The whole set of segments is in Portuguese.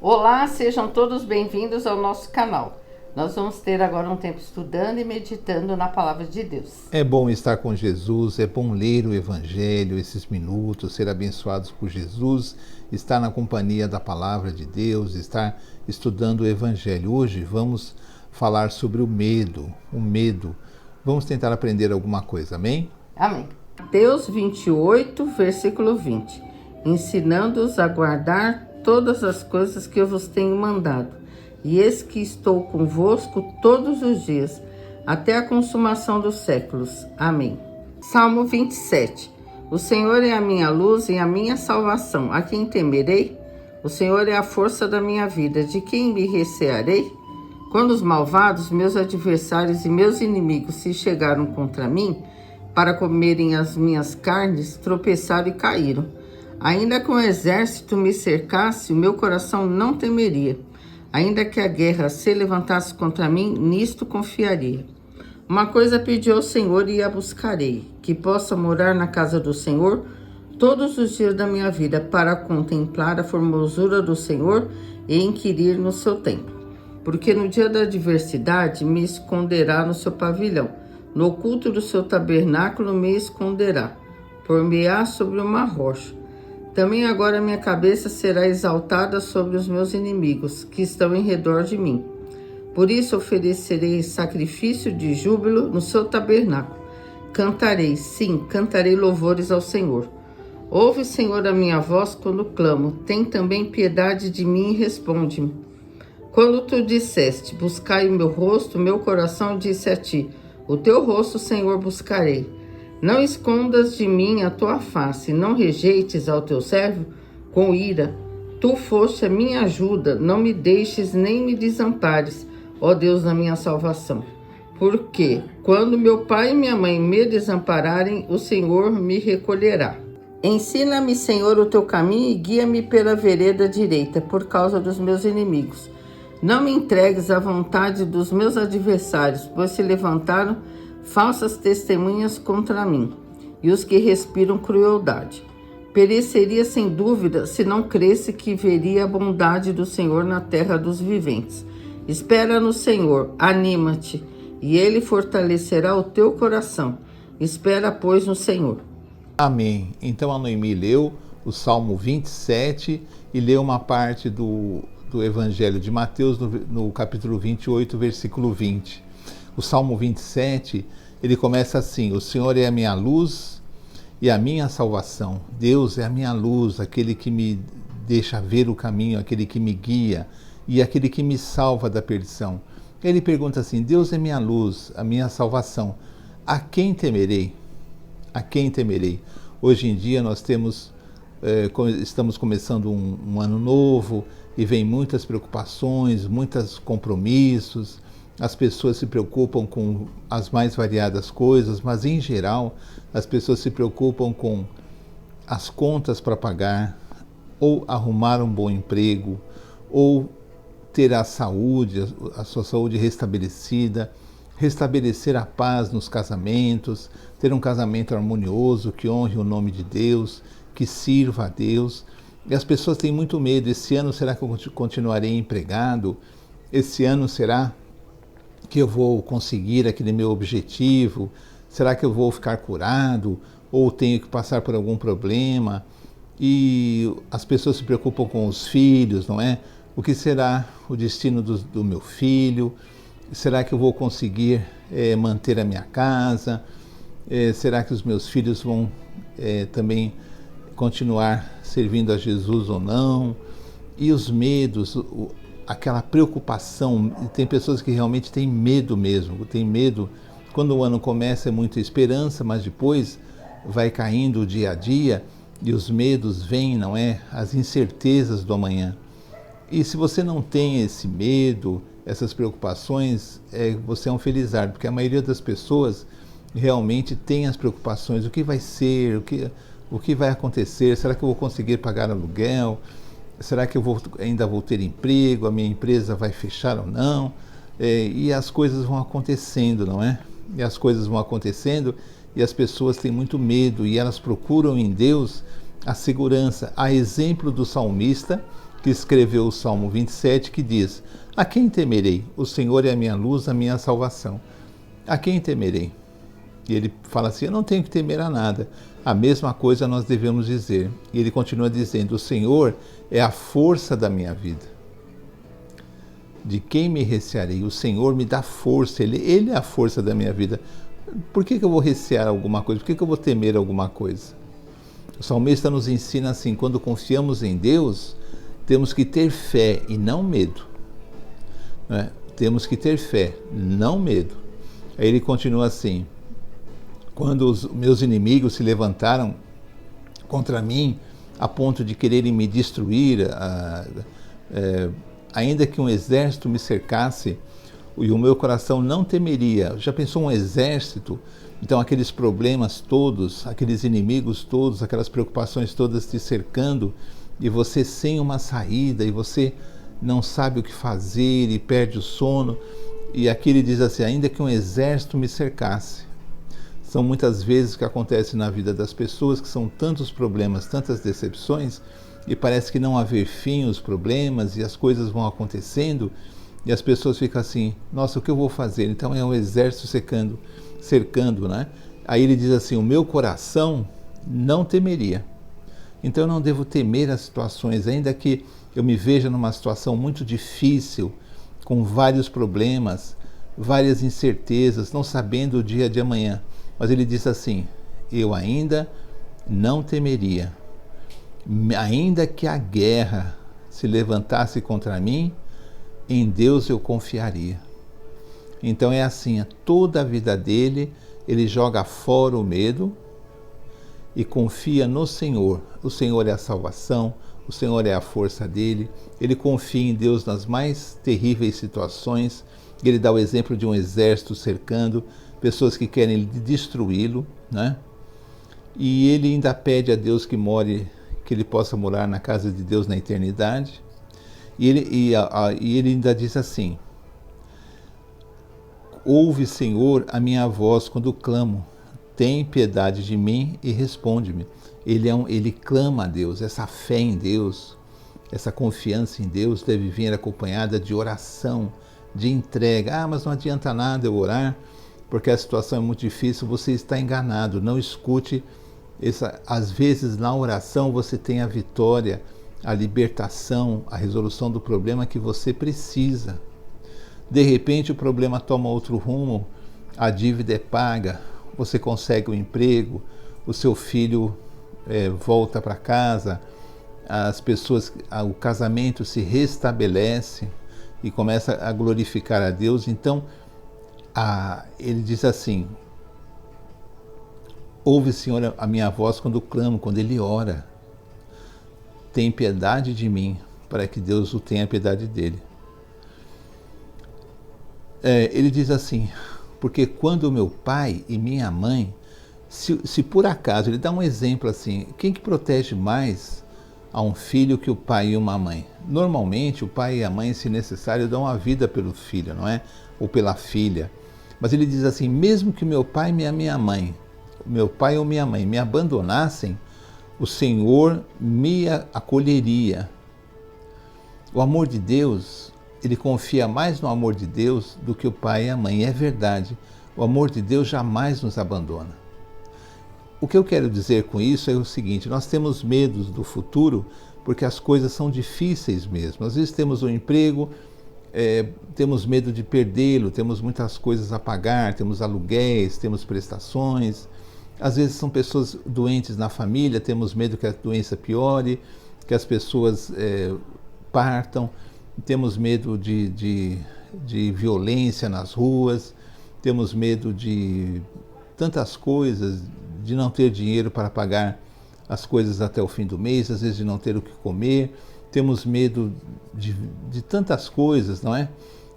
Olá, sejam todos bem-vindos ao nosso canal. Nós vamos ter agora um tempo estudando e meditando na Palavra de Deus. É bom estar com Jesus, é bom ler o Evangelho, esses minutos, ser abençoados por Jesus, estar na companhia da Palavra de Deus, estar estudando o Evangelho. Hoje vamos falar sobre o medo. Vamos tentar aprender alguma coisa, amém? Amém. Mateus 28, versículo 20. Ensinando-os a guardar todas as coisas que eu vos tenho mandado. E eis que estou convosco todos os dias, até a consumação dos séculos. Amém. Salmo 27. O Senhor é a minha luz e a minha salvação. A quem temerei? O Senhor é a força da minha vida. De quem me recearei? Quando os malvados, meus adversários e meus inimigos se chegaram contra mim, para comerem as minhas carnes, tropeçaram e caíram. Ainda que o exército me cercasse, o meu coração não temeria. Ainda que a guerra se levantasse contra mim, nisto confiaria. Uma coisa pedi ao Senhor e a buscarei, que possa morar na casa do Senhor todos os dias da minha vida, para contemplar a formosura do Senhor e inquirir no seu templo. Porque no dia da adversidade me esconderá no seu pavilhão, no oculto do seu tabernáculo me esconderá, por-me-á sobre uma rocha. Também agora minha cabeça será exaltada sobre os meus inimigos, que estão em redor de mim. Por isso oferecerei sacrifício de júbilo no seu tabernáculo. Cantarei, sim, cantarei louvores ao Senhor. Ouve, Senhor, a minha voz quando clamo. Tem também piedade de mim e responde-me. Quando tu disseste, buscai o meu rosto, meu coração disse a ti, o teu rosto, Senhor, buscarei. Não escondas de mim a tua face, não rejeites ao teu servo com ira. Tu foste a minha ajuda, não me deixes nem me desampares, ó Deus da minha salvação. Porque quando meu pai e minha mãe me desampararem, o Senhor me recolherá. Ensina-me, Senhor, o teu caminho e guia-me pela vereda direita, por causa dos meus inimigos. Não me entregues à vontade dos meus adversários, pois se levantaram falsas testemunhas contra mim, e os que respiram crueldade. Pereceria sem dúvida se não cresse que veria a bondade do Senhor na terra dos viventes. Espera no Senhor, anima-te, e Ele fortalecerá o teu coração. Espera, pois, no Senhor. Amém. Então a Noemi leu o Salmo 27 e leu uma parte do Evangelho de Mateus no capítulo 28, versículo 20. O Salmo 27, ele começa assim: o Senhor é a minha luz e a minha salvação. Deus é a minha luz, aquele que me deixa ver o caminho, aquele que me guia e aquele que me salva da perdição. Ele pergunta assim: Deus é minha luz, a minha salvação. A quem temerei? A quem temerei? Hoje em dia nós estamos começando um ano novo e vem muitas preocupações, muitos compromissos. As pessoas se preocupam com as mais variadas coisas, mas em geral as pessoas se preocupam com as contas para pagar, ou arrumar um bom emprego, ou ter a sua saúde restabelecida, restabelecer a paz nos casamentos, ter um casamento harmonioso que honre o nome de Deus, que sirva a Deus. E as pessoas têm muito medo. Esse ano será que eu continuarei empregado? Esse ano será que eu vou conseguir aquele meu objetivo? Será que eu vou ficar curado? Ou tenho que passar por algum problema? E as pessoas se preocupam com os filhos, não é? O que será o destino do meu filho? Será que eu vou conseguir manter a minha casa? Será que os meus filhos vão também continuar servindo a Jesus ou não? E os medos, aquela preocupação. Tem pessoas que realmente têm medo mesmo, tem medo. Quando o ano começa é muita esperança, mas depois vai caindo o dia a dia e os medos vêm, não é? As incertezas do amanhã. E se você não tem esse medo, essas preocupações, você é um felizardo, porque a maioria das pessoas realmente tem as preocupações: o que vai ser, o que vai acontecer, será que eu vou conseguir pagar aluguel? Será que eu ainda vou ter emprego? A minha empresa vai fechar ou não? E as coisas vão acontecendo, não é? E as coisas vão acontecendo e as pessoas têm muito medo e elas procuram em Deus a segurança. A exemplo do salmista, que escreveu o Salmo 27, que diz: a quem temerei? O Senhor é a minha luz, a minha salvação. A quem temerei? E ele fala assim: eu não tenho que temer a nada. A mesma coisa nós devemos dizer. E ele continua dizendo: o Senhor é a força da minha vida. De quem me recearei? O Senhor me dá força, Ele é a força da minha vida. Por que eu vou recear alguma coisa? Por que eu vou temer alguma coisa? O salmista nos ensina assim: quando confiamos em Deus, temos que ter fé e não medo. Né? Temos que ter fé, não medo. Aí ele continua assim: quando os meus inimigos se levantaram contra mim, a ponto de quererem me destruir, ainda que um exército me cercasse, e o meu coração não temeria. Já pensou um exército? Então aqueles problemas todos, aqueles inimigos todos, aquelas preocupações todas te cercando, e você sem uma saída, e você não sabe o que fazer, e perde o sono. E aqui ele diz assim: ainda que um exército me cercasse. São muitas vezes que acontece na vida das pessoas, que são tantos problemas, tantas decepções, e parece que não haver fim os problemas, e as coisas vão acontecendo, e as pessoas ficam assim: nossa, o que eu vou fazer? Então é um exército cercando, né? Aí ele diz assim: o meu coração não temeria. Então eu não devo temer as situações, ainda que eu me veja numa situação muito difícil, com vários problemas, várias incertezas, não sabendo o dia de amanhã. Mas ele diz assim: eu ainda não temeria. Ainda que a guerra se levantasse contra mim, em Deus eu confiaria. Então é assim, toda a vida dele, ele joga fora o medo e confia no Senhor. O Senhor é a salvação, o Senhor é a força dele. Ele confia em Deus nas mais terríveis situações. Ele dá o exemplo de um exército cercando, pessoas que querem destruí-lo, né? E ele ainda pede a Deus que ele possa morar na casa de Deus na eternidade. E ele ainda diz assim: ouve, Senhor, a minha voz quando clamo, tem piedade de mim e responde-me. Ele clama a Deus. Essa fé em Deus, essa confiança em Deus deve vir acompanhada de oração, de entrega. Mas não adianta nada eu orar, porque a situação é muito difícil. Você está enganado, não escute. Às vezes na oração você tem a vitória, a libertação, a resolução do problema que você precisa. De repente o problema toma outro rumo, a dívida é paga, você consegue um emprego, o seu filho volta para casa, o casamento se restabelece e começa a glorificar a Deus. Então ele diz assim: ouve, Senhor, a minha voz quando clamo, quando ele ora. Tem piedade de mim, para que Deus o tenha piedade dele. Ele diz assim: porque quando meu pai e minha mãe, se por acaso, ele dá um exemplo assim: quem que protege mais a um filho que o pai e uma mãe? Normalmente o pai e a mãe, se necessário, dão a vida pelo filho, não é? Ou pela filha. Mas ele diz assim: mesmo que meu pai e minha mãe, meu pai ou minha mãe me abandonassem, o Senhor me acolheria. O amor de Deus, ele confia mais no amor de Deus do que o pai e a mãe. É verdade, o amor de Deus jamais nos abandona. O que eu quero dizer com isso é o seguinte: nós temos medos do futuro porque as coisas são difíceis mesmo. Às vezes temos um emprego, temos medo de perdê-lo, temos muitas coisas a pagar, temos aluguéis, temos prestações. Às vezes são pessoas doentes na família, temos medo que a doença piore, que as pessoas partam, temos medo de violência nas ruas, temos medo de tantas coisas, de não ter dinheiro para pagar as coisas até o fim do mês, às vezes de não ter o que comer, temos medo de tantas coisas, não é?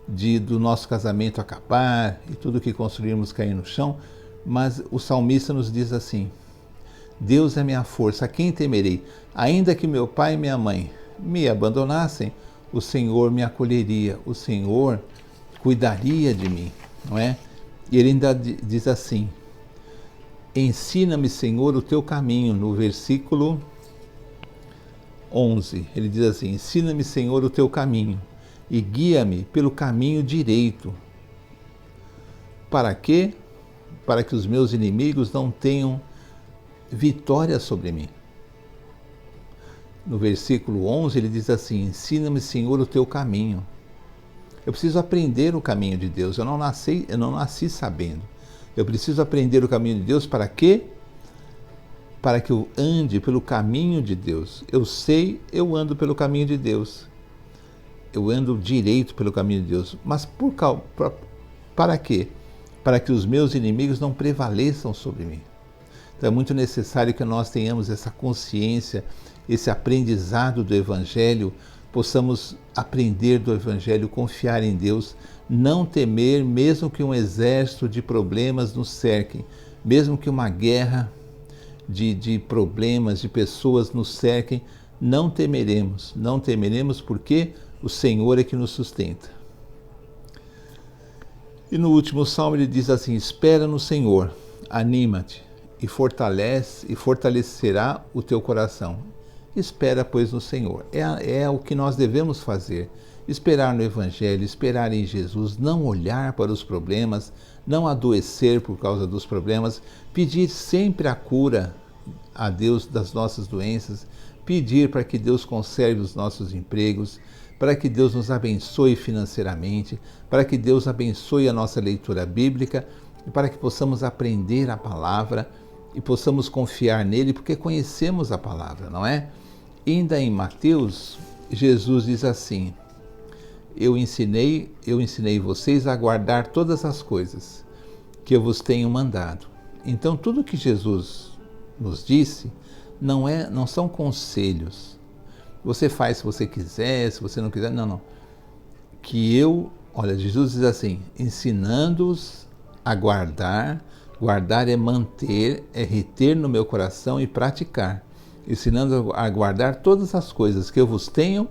Do nosso casamento acabar e tudo que construímos cair no chão. Mas o salmista nos diz assim: Deus é minha força, a quem temerei? Ainda que meu pai e minha mãe me abandonassem, o Senhor me acolheria, o Senhor cuidaria de mim, não é? E ele ainda diz assim: ensina-me, Senhor, o teu caminho, no versículo 11, ele diz assim: ensina-me, Senhor, o teu caminho e guia-me pelo caminho direito. Para quê? Para que os meus inimigos não tenham vitória sobre mim. No versículo 11 ele diz assim: ensina-me, Senhor, o teu caminho. Eu preciso aprender o caminho de Deus. Eu não nasci sabendo. Eu preciso aprender o caminho de Deus para quê? Para que eu ande pelo caminho de Deus. Eu ando pelo caminho de Deus. Eu ando direito pelo caminho de Deus. Mas para quê? Para que os meus inimigos não prevaleçam sobre mim. Então é muito necessário que nós tenhamos essa consciência, esse aprendizado do Evangelho, possamos aprender do Evangelho, confiar em Deus, não temer, mesmo que um exército de problemas nos cerquem, mesmo que uma guerra de problemas, de pessoas nos cerquem, não temeremos porque o Senhor é que nos sustenta. E no último salmo ele diz assim: espera no Senhor, anima-te e fortalecerá o teu coração. Espera, pois, no Senhor. É o que nós devemos fazer. Esperar no Evangelho, esperar em Jesus, não olhar para os problemas, não adoecer por causa dos problemas, pedir sempre a cura a Deus das nossas doenças, pedir para que Deus conserve os nossos empregos, para que Deus nos abençoe financeiramente, para que Deus abençoe a nossa leitura bíblica e para que possamos aprender a palavra e possamos confiar nele, porque conhecemos a palavra, não é? Ainda em Mateus, Jesus diz assim: eu ensinei vocês a guardar todas as coisas que eu vos tenho mandado. Então, tudo que Jesus nos disse não são conselhos. Você faz se você quiser, se você não quiser, não. Olha, Jesus diz assim: ensinando-os a guardar é manter, é reter no meu coração e praticar, ensinando a guardar todas as coisas que eu vos tenho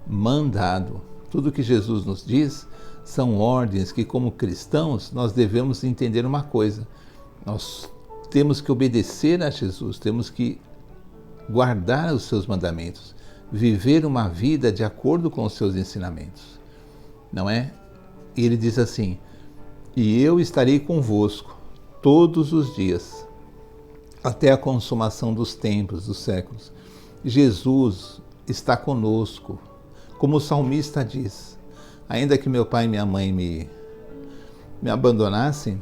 mandado. Tudo que Jesus nos diz são ordens que, como cristãos, nós devemos entender uma coisa: nós temos que obedecer a Jesus, temos que guardar os seus mandamentos, viver uma vida de acordo com os seus ensinamentos, não é? E ele diz assim: e eu estarei convosco todos os dias, até a consumação dos tempos, dos séculos. Jesus está conosco, como o salmista diz: ainda que meu pai e minha mãe me abandonassem,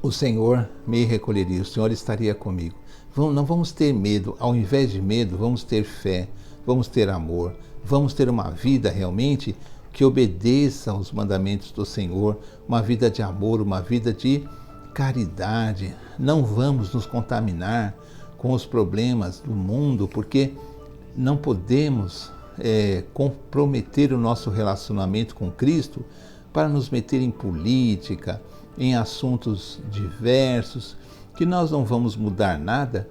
o Senhor me recolheria, o Senhor estaria comigo. Não vamos ter medo, ao invés de medo, vamos ter fé, vamos ter amor, vamos ter uma vida realmente que obedeça aos mandamentos do Senhor, uma vida de amor, uma vida de caridade. Não vamos nos contaminar com os problemas do mundo, porque não podemos comprometer o nosso relacionamento com Cristo para nos meter em política, em assuntos diversos, que nós não vamos mudar nada,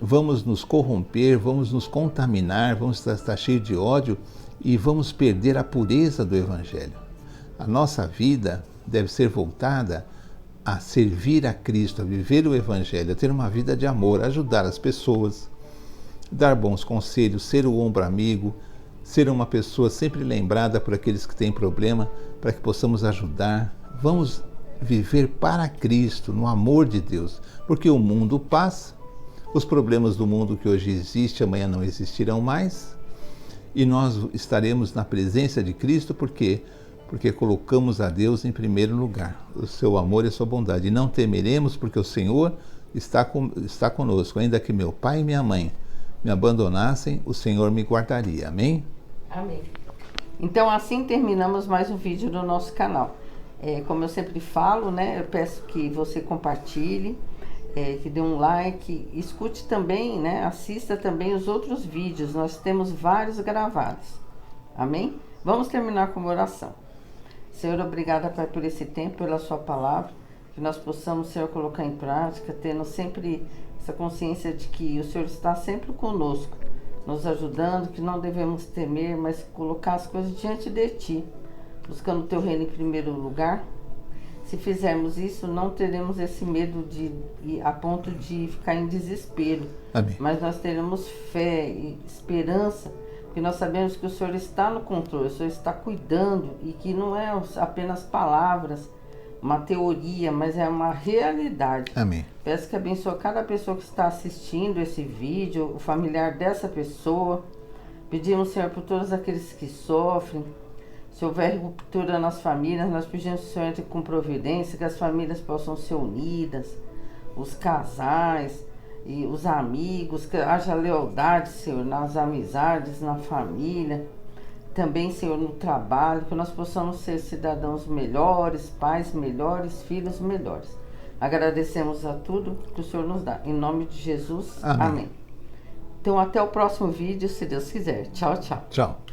vamos nos corromper, vamos nos contaminar, vamos estar cheios de ódio e vamos perder a pureza do Evangelho. A nossa vida deve ser voltada a servir a Cristo, a viver o Evangelho, a ter uma vida de amor, ajudar as pessoas, dar bons conselhos, ser o ombro amigo, ser uma pessoa sempre lembrada por aqueles que têm problema, para que possamos ajudar. Vamos viver para Cristo, no amor de Deus, porque o mundo passa, os problemas do mundo que hoje existe, amanhã não existirão mais, e nós estaremos na presença de Cristo, porque colocamos a Deus em primeiro lugar, o seu amor e a sua bondade, e não temeremos, porque o Senhor está conosco. Ainda que meu pai e minha mãe me abandonassem, o Senhor me guardaria. Amém? Amém. Então, assim terminamos mais um vídeo do nosso canal. Como eu sempre falo, né, eu peço que você compartilhe, que dê um like, escute também, né, assista também os outros vídeos, nós temos vários gravados. Amém? Vamos terminar com uma oração. Senhor, obrigada, Pai, por esse tempo, pela sua palavra, que nós possamos, Senhor, colocar em prática, tendo sempre essa consciência de que o Senhor está sempre conosco, nos ajudando, que não devemos temer, mas colocar as coisas diante de Ti, buscando o Teu reino em primeiro lugar. Se fizermos isso, não teremos esse medo a ponto de ficar em desespero. Amém. Mas nós teremos fé e esperança, porque nós sabemos que o Senhor está no controle, o Senhor está cuidando e que não é apenas palavras, uma teoria, mas é uma realidade. Amém. Peço que abençoe cada pessoa que está assistindo esse vídeo, o familiar dessa pessoa. Pedimos, Senhor, por todos aqueles que sofrem. Se houver ruptura nas famílias, nós pedimos que o Senhor entre com providência, que as famílias possam ser unidas, os casais e os amigos, que haja lealdade, Senhor, nas amizades, na família, também, Senhor, no trabalho, que nós possamos ser cidadãos melhores, pais melhores, filhos melhores. Agradecemos a tudo que o Senhor nos dá. Em nome de Jesus, amém. Então, até o próximo vídeo, se Deus quiser. Tchau, tchau. Tchau.